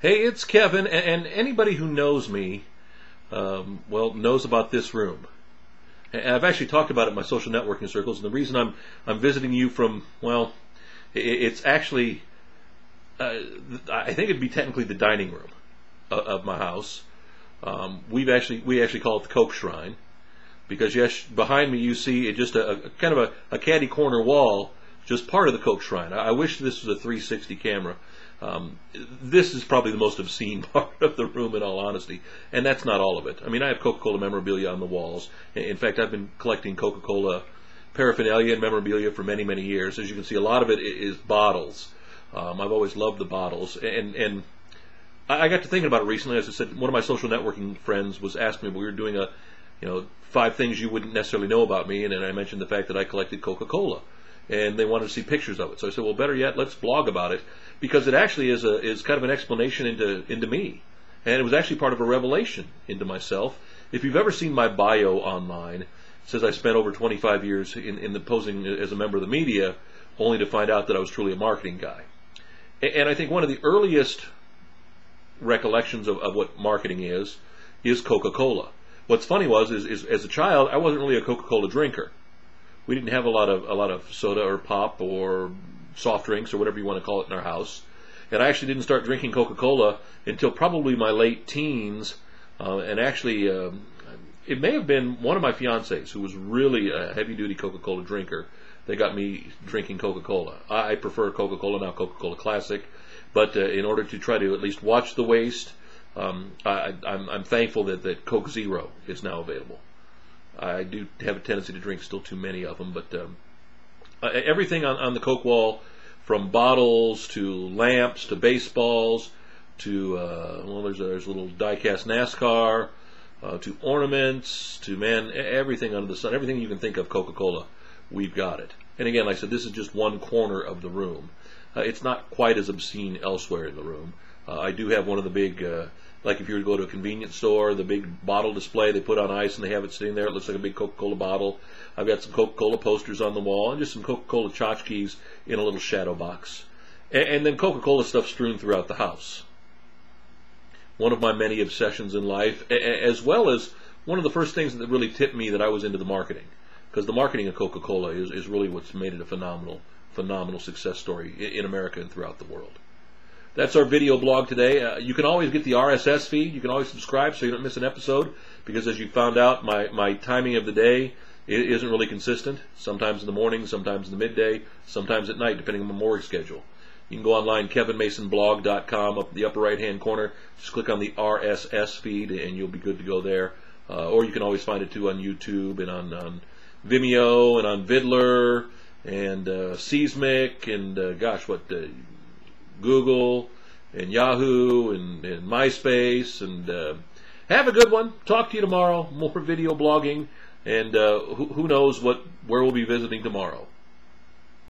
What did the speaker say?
Hey, it's Kevin, and anybody who knows me, well, knows about this room. And I've actually talked about it in my social networking circles, and the reason I'm visiting you from, well, it's actually, I think it'd be technically the dining room of my house. We actually call it the Coke Shrine, because yes, behind me you see it just a kind of a caddy corner wall, just part of the Coke Shrine. I wish this was a 360 camera. This is probably the most obscene part of the room, in all honesty, and that's not all of it. I mean, I have Coca Cola memorabilia on the walls. In fact, I've been collecting Coca Cola paraphernalia and memorabilia for many, many years. As you can see, a lot of it is bottles. I've always loved the bottles, and I got to thinking about it recently. As I said, one of my social networking friends was asking me, we were doing a, 5 things you wouldn't necessarily know about me, and then I mentioned the fact that I collected Coca Cola, and they wanted to see pictures of it. So I said, well, better yet, let's blog about it, because it actually is kind of an explanation into me, and it was actually part of a revelation into myself. If you've ever seen my bio online, it says I spent over 25 years in the posing as a member of the media, only to find out that I was truly a marketing guy. And I think one of the earliest recollections of what marketing is Coca Cola. What's funny is as a child, I wasn't really a Coca Cola drinker. We didn't have a lot of soda or pop or soft drinks or whatever you want to call it in our house. And I actually didn't start drinking Coca Cola until probably my late teens. And actually, it may have been one of my fiancés who was really a heavy duty Coca Cola drinker that got me drinking Coca Cola. I prefer Coca Cola, now Coca Cola Classic. But in order to try to at least watch the waste, I'm thankful that Coke Zero is now available. I do have a tendency to drink still too many of them, but everything on the Coke wall, from bottles to lamps to baseballs to well, there's a little die-cast NASCAR to ornaments to everything under the sun, everything you can think of Coca-Cola, we've got it. And again, like I said, this is just one corner of the room. It's not quite as obscene elsewhere in the room. I do have one of the big, like if you were to go to a convenience store, the big bottle display they put on ice and they have it sitting there. It looks like a big Coca-Cola bottle. I've got some Coca-Cola posters on the wall and just some Coca-Cola tchotchkes in a little shadow box. And then Coca-Cola stuff strewn throughout the house. One of my many obsessions in life, as well as one of the first things that really tipped me that I was into the marketing. Because the marketing of Coca-Cola is really what's made it a phenomenal success story in America and throughout the world. That's our video blog today. You can always get the RSS feed. You can always subscribe so you don't miss an episode, because as you found out, my timing of the day isn't really consistent. Sometimes in the morning, sometimes in the midday, sometimes at night, depending on my morning schedule. You can go online, kevinmasonblog.com, up in the upper right-hand corner. Just click on the RSS feed, and you'll be good to go there. Or you can always find it, too, on YouTube and on Vimeo and on Vidler and Seismic and, Google and Yahoo and MySpace. And have a good one. Talk to you tomorrow. More video blogging. And who knows where we'll be visiting tomorrow.